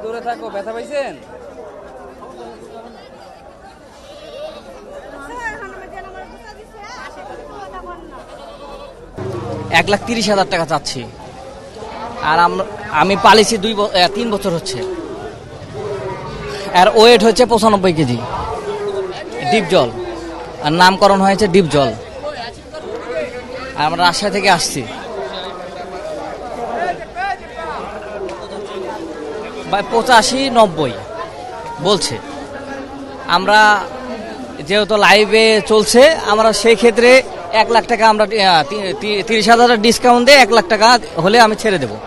দূরে থাকো, ব্যথা পাইছেন? $1,30,000 টাকা চাচ্ছি। আর আমি পালিছি 3 বছর হচ্ছে। আর ওয়েট হচ্ছে 95 কেজি। ডিপ জল, আর নামকরণ হয়েছে ডিপ জল। আর আমরা রাজশাহী থেকে আসছি। 85-90 বলছে। আমরা যেহেতু লাইভে চলছে, আমরা সেই ক্ষেত্রে 1 লাখ টাকা, আমরা 30,000 ডিসকাউন্ট দিয়ে 1 লাখ টাকা হলে আমি ছেড়ে দেবো।